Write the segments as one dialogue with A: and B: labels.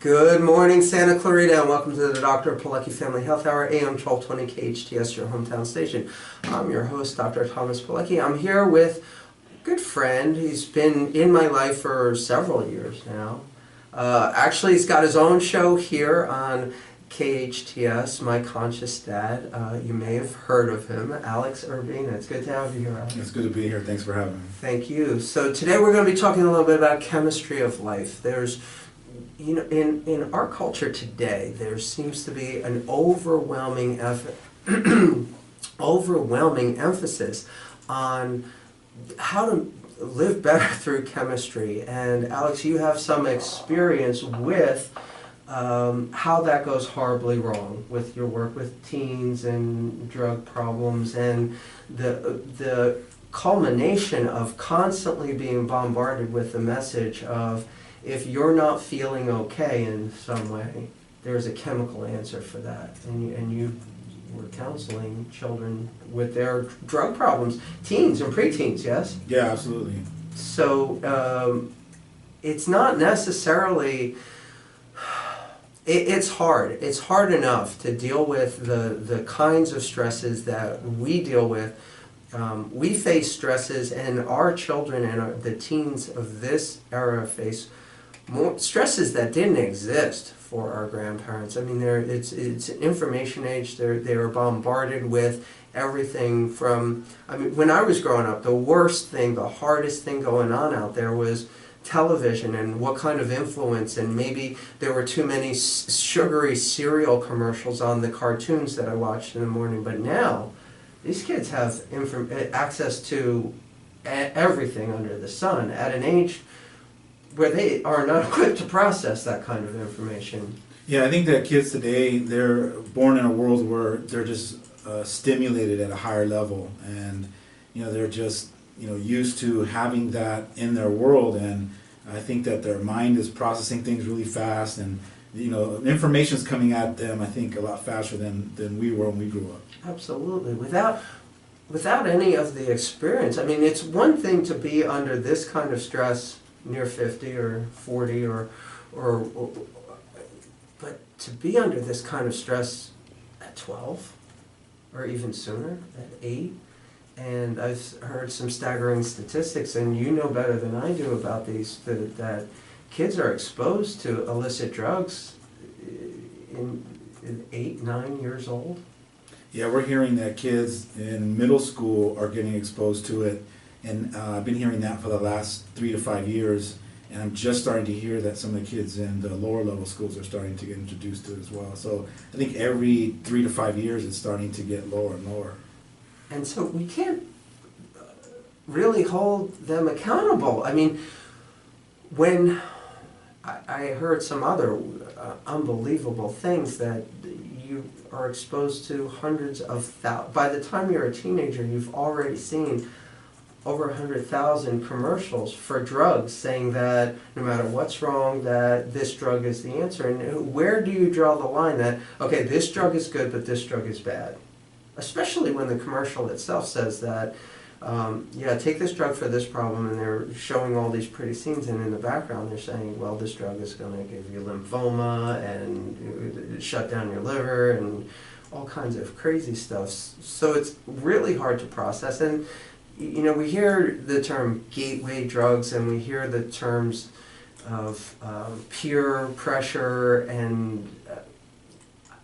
A: Good morning, Santa Clarita, and welcome to the Dr. Pilecki Family Health Hour, AM 1220 KHTS, your hometown station. I'm your host, Dr. Thomas Pilecki. I'm here with a good friend. He's been in my life for several years now. Actually, he's got his own show here on KHTS, My Conscious Dad. You may have heard of him, Alex Urbina. It's good to have you here, Alex.
B: It's good to be here. Thanks for having me.
A: Thank you. So today we're going to be talking a little bit about chemistry of life. There's in our culture today, there seems to be an overwhelming emphasis on how to live better through chemistry. And Alex, you have some experience with how that goes horribly wrong with your work with teens and drug problems, and the culmination of constantly being bombarded with the message of, if you're not feeling okay in some way, there's a chemical answer for that. And you were counseling children with their drug problems, teens and preteens, yes?
B: Yeah, absolutely.
A: So it's not necessarily, it's hard. It's hard enough to deal with the kinds of stresses that we deal with. We face stresses, and our children and the teens of this era face more stresses that didn't exist for our grandparents. I mean, it's an information age. They are bombarded with everything from, I mean, when I was growing up, the worst thing, the hardest thing going on out there was television and what kind of influence, and maybe there were too many sugary cereal commercials on the cartoons that I watched in the morning. But now, these kids have access to everything under the sun at an age where they are not equipped to process that kind of information.
B: Yeah, I think that kids today, they're born in a world where they're just stimulated at a higher level, and they're just used to having that in their world, and I think that their mind is processing things really fast, and information's coming at them, I think, a lot faster than we were when we grew up. Absolutely.
A: Without any of the experience. I mean, it's one thing to be under this kind of stress near 50 or 40 or but to be under this kind of stress at 12 or even sooner, at 8. And I've heard some staggering statistics, and you know better than I do about these, that kids are exposed to illicit drugs in 8, 9 years old.
B: Yeah, we're hearing that kids in middle school are getting exposed to it. And I've been hearing that for the last 3 to 5 years, and I'm just starting to hear that some of the kids in the lower level schools are starting to get introduced to it as well. So I think every 3 to 5 years it's starting to get lower and lower.
A: And so we can't really hold them accountable. I mean, when I heard some other unbelievable things, that you are exposed to hundreds of thousands. By the time you're a teenager, you've already seen over 100,000 commercials for drugs saying that no matter what's wrong, that this drug is the answer. And where do you draw the line that, okay, this drug is good, but this drug is bad? Especially when the commercial itself says that, yeah, take this drug for this problem, and they're showing all these pretty scenes, and in the background they're saying, well, this drug is going to give you lymphoma and shut down your liver and all kinds of crazy stuff. So it's really hard to process. And we hear the term gateway drugs, and we hear the terms of peer pressure, and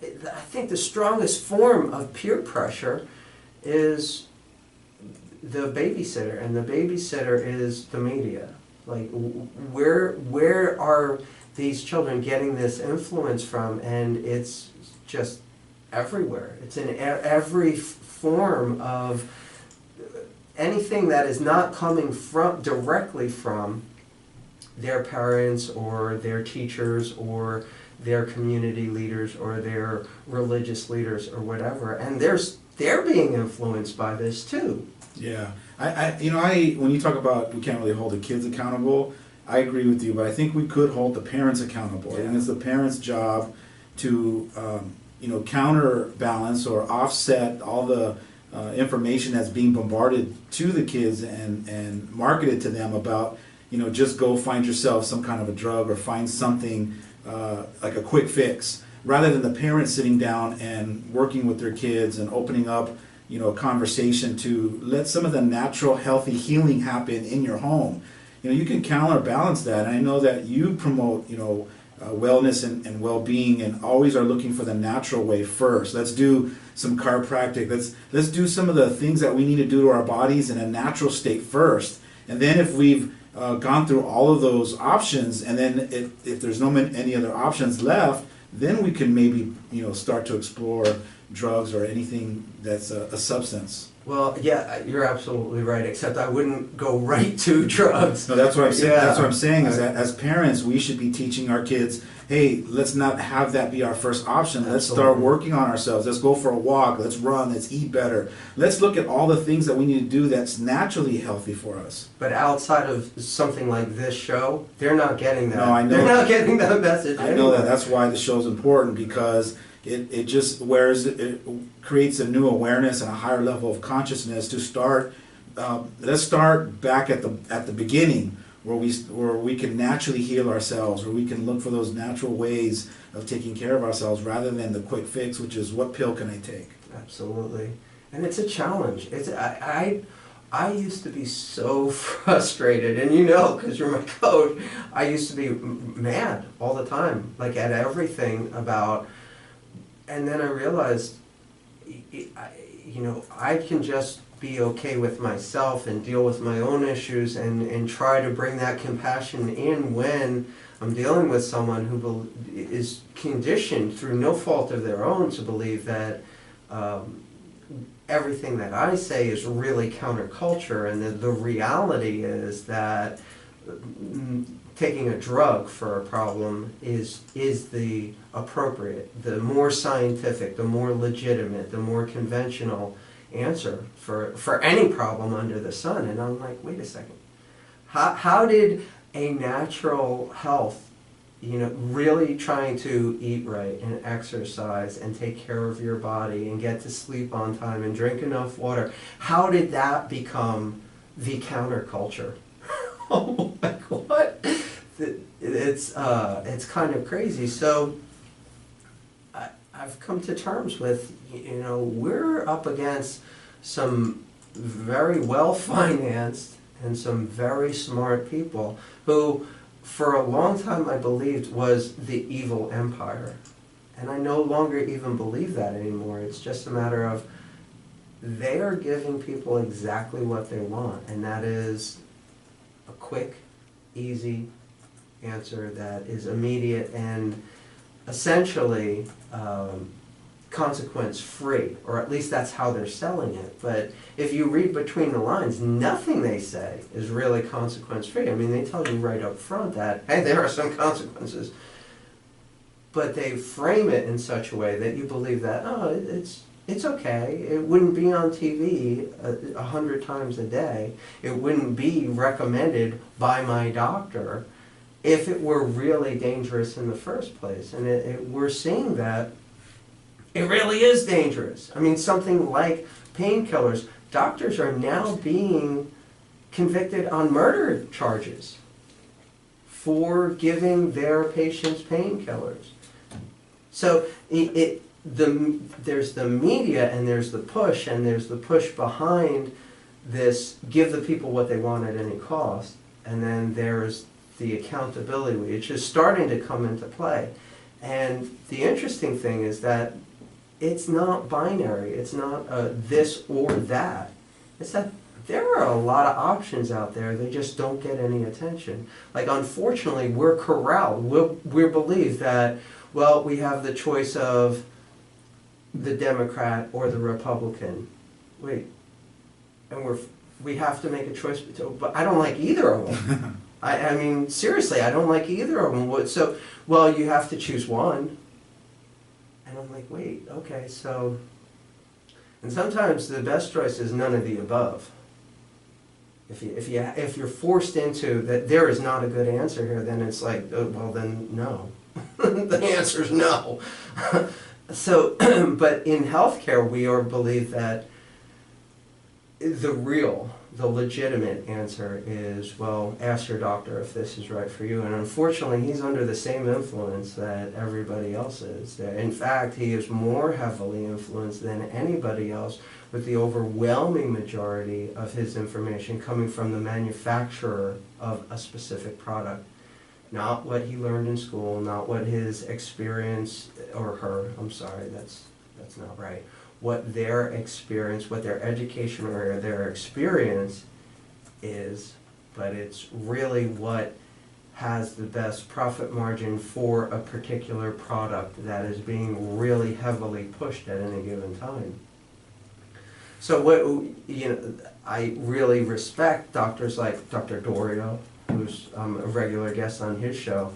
A: I think the strongest form of peer pressure is the babysitter, and the babysitter is the media. Like, where are these children getting this influence from? And it's just everywhere. It's in every form of anything that is not coming directly from their parents or their teachers or their community leaders or their religious leaders or whatever. And they're being influenced by this too.
B: Yeah. When you talk about we can't really hold the kids accountable, I agree with you, but I think we could hold the parents accountable. Yeah. And it's the parents' job to counterbalance or offset all the information that's being bombarded to the kids and marketed to them about, just go find yourself some kind of a drug or find something like a quick fix, rather than the parents sitting down and working with their kids and opening up, a conversation to let some of the natural, healthy healing happen in your home. You can counterbalance that. And I know that you promote, wellness and well-being, and always are looking for the natural way first. Let's do some chiropractic. Let's do some of the things that we need to do to our bodies in a natural state first. And then if we've gone through all of those options, and then if there's any other options left, then we can maybe start to explore drugs or anything that's a substance.
A: Well, yeah, you're absolutely right, except I wouldn't go right to drugs.
B: No, that's what I'm saying.
A: Yeah.
B: That's what I'm saying is that as parents, we should be teaching our kids, hey, let's not have that be our first option. Let's start working on ourselves. Let's go for a walk. Let's run. Let's eat better. Let's look at all the things that we need to do that's naturally healthy for us.
A: But outside of something like this show, they're not getting that.
B: No, I know.
A: They're not getting that message.
B: I know that. That's why the show's important, because it just it creates a new awareness and a higher level of consciousness to start. Let's start back at the beginning, where we can naturally heal ourselves, where we can look for those natural ways of taking care of ourselves, rather than the quick fix, which is what pill can I take.
A: Absolutely, and it's a challenge. I used to be so frustrated, and because you're my coach, I used to be mad all the time, like at everything about. And then I realized, I can just be okay with myself and deal with my own issues, and try to bring that compassion in when I'm dealing with someone who is conditioned through no fault of their own to believe that everything that I say is really counterculture, and the reality is that taking a drug for a problem is the appropriate, the more scientific, the more legitimate, the more conventional answer for any problem under the sun. And I'm like, wait a second. How did a natural health, really trying to eat right and exercise and take care of your body and get to sleep on time and drink enough water, how did that become the counterculture? Oh, like what? It's kind of crazy. So I've come to terms with, we're up against some very well-financed and some very smart people who, for a long time, I believed was the evil empire. And I no longer even believe that anymore. It's just a matter of they are giving people exactly what they want, and that is a quick, easy answer that is immediate and essentially consequence-free, or at least that's how they're selling it. But if you read between the lines, nothing they say is really consequence-free. I mean, they tell you right up front that, hey, there are some consequences. But they frame it in such a way that you believe that, it's okay. It wouldn't be on TV 100 times a day. It wouldn't be recommended by my doctor if it were really dangerous in the first place. And we're seeing that it really is dangerous. I mean, something like painkillers. Doctors are now being convicted on murder charges for giving their patients painkillers. So there's the media, and there's the push behind this, give the people what they want at any cost, and then there's the accountability, which is starting to come into play. And the interesting thing is that it's not binary. It's not this or that. It's that there are a lot of options out there. They just don't get any attention. Like, unfortunately, we're corralled. We believe that, well, we have the choice of the Democrat or the Republican. Wait, and we have to make a choice. But I don't like either of them. I mean, seriously, I don't like either of them. So, well, you have to choose one. And I'm like, wait, okay, so... And sometimes the best choice is none of the above. If you're forced into that there is not a good answer here, then it's like, well, then no. The answer is no. So, but in healthcare, we are believed that the real the legitimate answer is, well, ask your doctor if this is right for you. And unfortunately, he's under the same influence that everybody else is. In fact, he is more heavily influenced than anybody else, with the overwhelming majority of his information coming from the manufacturer of a specific product. Not what he learned in school, not what his experience, or her, I'm sorry, that's not right. What their experience, what their education or their experience is, but it's really what has the best profit margin for a particular product that is being really heavily pushed at any given time. So what, I really respect doctors like Dr. Dorio, who's a regular guest on his show,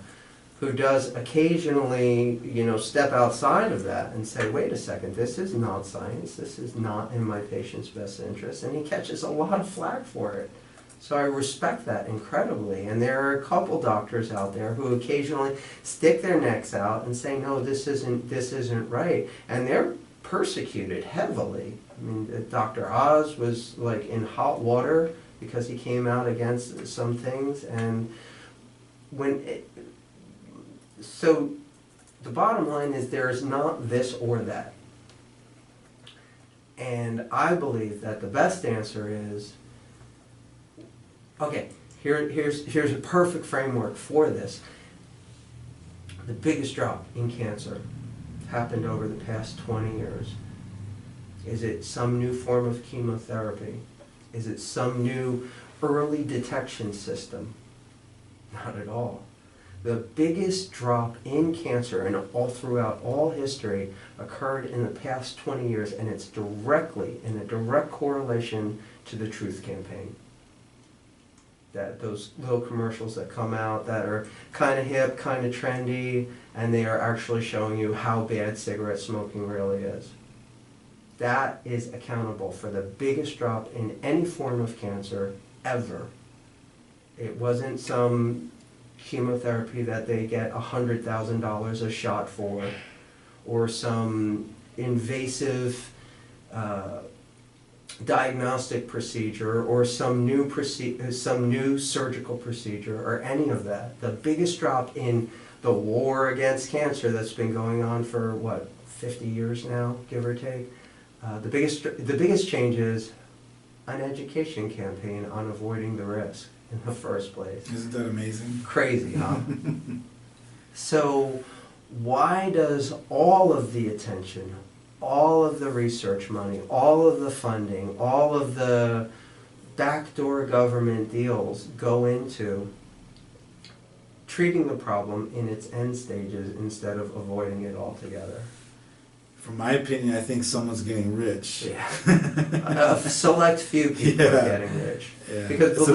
A: who does occasionally, step outside of that and say, wait a second, this is not science, this is not in my patient's best interest, and he catches a lot of flack for it. So I respect that incredibly, and there are a couple doctors out there who occasionally stick their necks out and say, no, this isn't right, and they're persecuted heavily. I mean, Dr. Oz was like in hot water because he came out against some things, and so the bottom line is there is not this or that. And I believe that the best answer is, okay, here's a perfect framework for this. The biggest drop in cancer happened over the past 20 years. Is it some new form of chemotherapy? Is it some new early detection system? Not at all. The biggest drop in cancer and all throughout all history occurred in the past 20 years, and it's directly in a direct correlation to the Truth Campaign. That those little commercials that come out that are kind of hip, kind of trendy, and they are actually showing you how bad cigarette smoking really is. That is accountable for the biggest drop in any form of cancer ever. It wasn't some chemotherapy that they get $100,000 a shot for, or some invasive diagnostic procedure, or some new surgical procedure, or any of that. The biggest drop in the war against cancer that's been going on for, 50 years now, give or take. The biggest change is an education campaign on avoiding the risk in the first place.
B: Isn't that amazing?
A: Crazy, huh? So why does all of the attention, all of the research money, all of the funding, all of the backdoor government deals go into treating the problem in its end stages instead of avoiding it altogether?
B: From my opinion, I think someone's getting rich.
A: Yeah, a select few people are getting rich.
B: Yeah.
A: Because
B: It's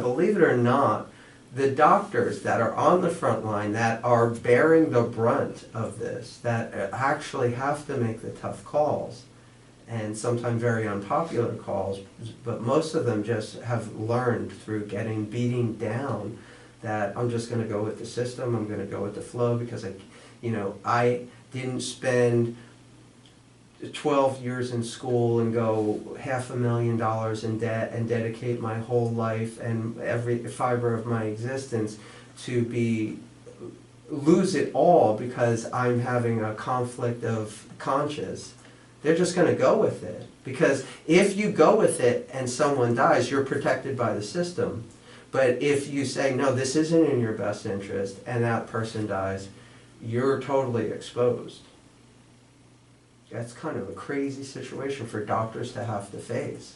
A: believe it or not, the doctors that are on the front line that are bearing the brunt of this, that actually have to make the tough calls, and sometimes very unpopular calls, but most of them just have learned through getting beaten down that I'm just going to go with the system, I'm going to go with the flow, because I didn't spend 12 years in school and go $500,000 in debt and dedicate my whole life and every fiber of my existence to lose it all because I'm having a conflict of conscience. They're just going to go with it, because if you go with it and someone dies, you're protected by the system. But if you say, no, this isn't in your best interest, and that person dies, you're totally exposed. That's kind of a crazy situation for doctors to have to face.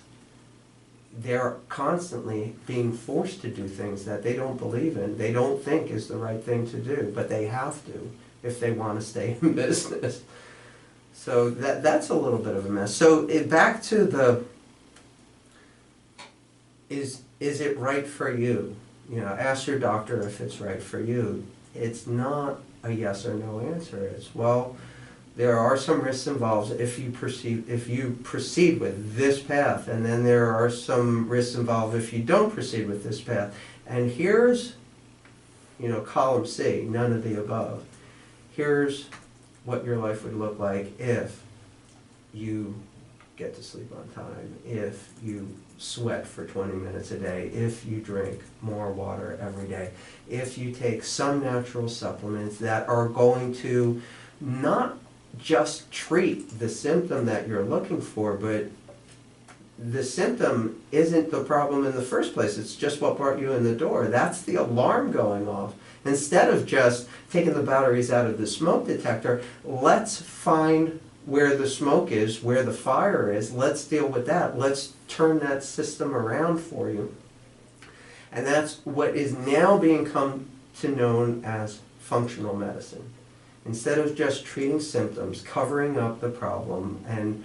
A: They're constantly being forced to do things that they don't believe in, they don't think is the right thing to do, but they have to if they want to stay in business. So that's a little bit of a mess. So back to the, is it right for you? Ask your doctor if it's right for you. It's not a yes or no answer. It's, well, there are some risks involved if you proceed with this path, and then there are some risks involved if you don't proceed with this path. And here's, column C, none of the above. Here's what your life would look like if you get to sleep on time, if you sweat for 20 minutes a day, if you drink more water every day, if you take some natural supplements that are going to not just treat the symptom that you're looking for, but the symptom isn't the problem in the first place. It's just what brought you in the door. That's the alarm going off. Instead of just taking the batteries out of the smoke detector, let's find where the smoke is, where the fire is. Let's deal with that. Let's turn that system around for you. And that's what is now being come to known as functional medicine. Instead of just treating symptoms, covering up the problem, and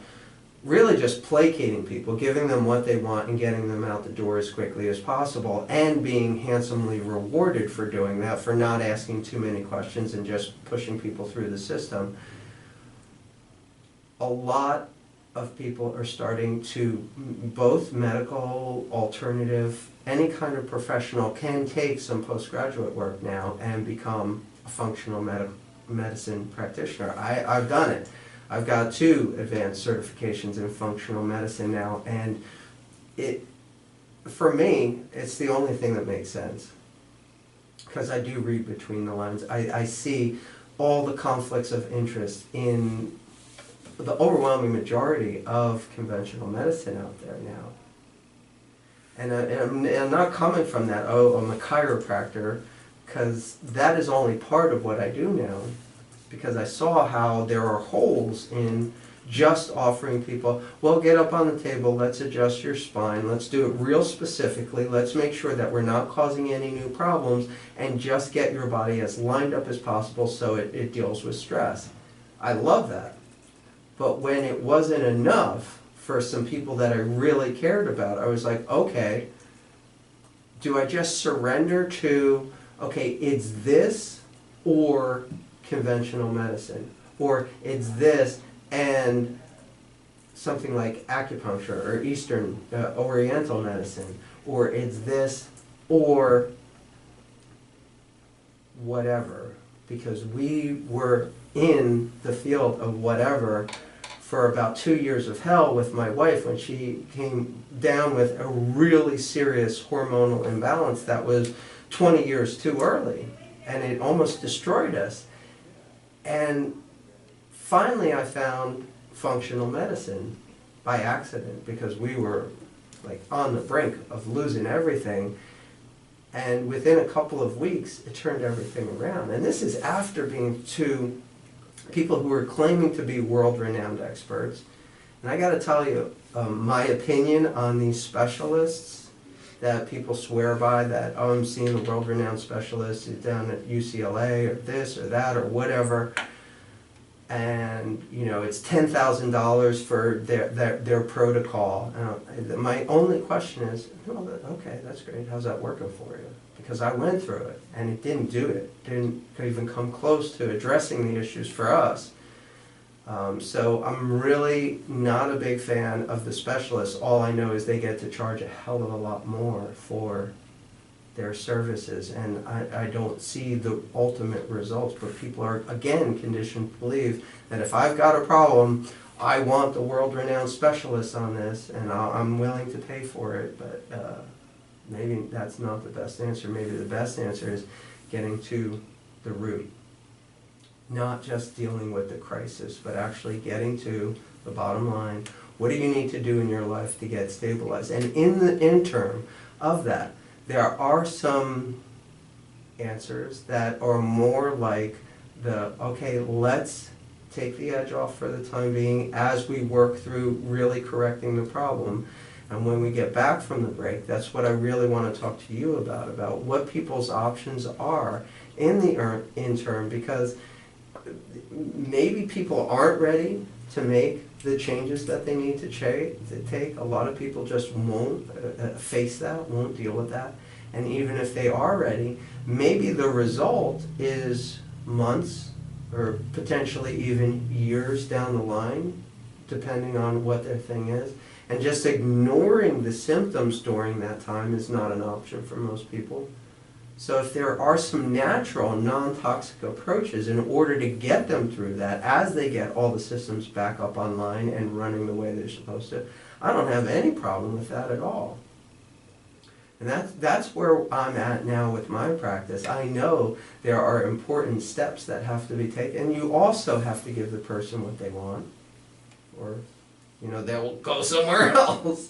A: really just placating people, giving them what they want and getting them out the door as quickly as possible, and being handsomely rewarded for doing that, for not asking too many questions and just pushing people through the system. A lot of people are starting to, both medical, alternative, any kind of professional can take some postgraduate work now and become a functional medicine practitioner. I've done it. I've got 2 advanced certifications in functional medicine now, and for me, it's the only thing that makes sense. Because I do read between the lines. I see all the conflicts of interest in the overwhelming majority of conventional medicine out there now. And I'm not coming from that, oh, I'm a chiropractor, because that is only part of what I do now. Because I saw how there are holes in just offering people, well, get up on the table, let's adjust your spine, let's do it real specifically, let's make sure that we're not causing any new problems, and just get your body as lined up as possible so it deals with stress. I love that. But when it wasn't enough for some people that I really cared about, I was like, okay, do I just surrender to, okay, it's this or conventional medicine, or it's this and something like acupuncture or Eastern Oriental medicine, or it's this or whatever, because we were in the field of whatever for about 2 years of hell with my wife when she came down with a really serious hormonal imbalance that was 20 years too early, and it almost destroyed us. And finally I found functional medicine by accident, because we were like on the brink of losing everything. And within a couple of weeks, it turned everything around. And this is after being to people who were claiming to be world-renowned experts. And I got to tell you, my opinion on these specialists that people swear by, that, oh, I'm seeing a world-renowned specialist down at UCLA or this or that or whatever, and it's $10,000 for their protocol. My only question is, well, okay, that's great. How's that working for you? Because I went through it, and it didn't do it. Didn't even come close to addressing the issues for us. So I'm really not a big fan of the specialists. All I know is they get to charge a hell of a lot more for their services, and I don't see the ultimate results. But people are, again, conditioned to believe that if I've got a problem, I want the world-renowned specialist on this, and I'm willing to pay for it. But maybe that's not the best answer. Maybe the best answer is getting to the root. Not just dealing with the crisis, but actually getting to the bottom line. What do you need to do in your life to get stabilized? And in the interim of that, there are some answers that are more like the, okay, let's take the edge off for the time being as we work through really correcting the problem. And when we get back from the break, that's what I really want to talk to you about what people's options are in the interim, because maybe people aren't ready to make the changes that they need to take. A lot of people just won't face that, won't deal with that. And even if they are ready, maybe the result is months or potentially even years down the line, depending on what their thing is. And just ignoring the symptoms during that time is not an option for most people. So if there are some natural, non-toxic approaches in order to get them through that, as they get all the systems back up online and running the way they're supposed to, I don't have any problem with that at all. And that's where I'm at now with my practice. I know there are important steps that have to be taken, and you also have to give the person what they want, or they'll go somewhere else.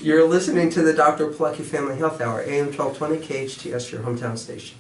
A: You're listening to the Dr. Pilecki Family Health Hour, AM 1220 KHTS, your hometown station.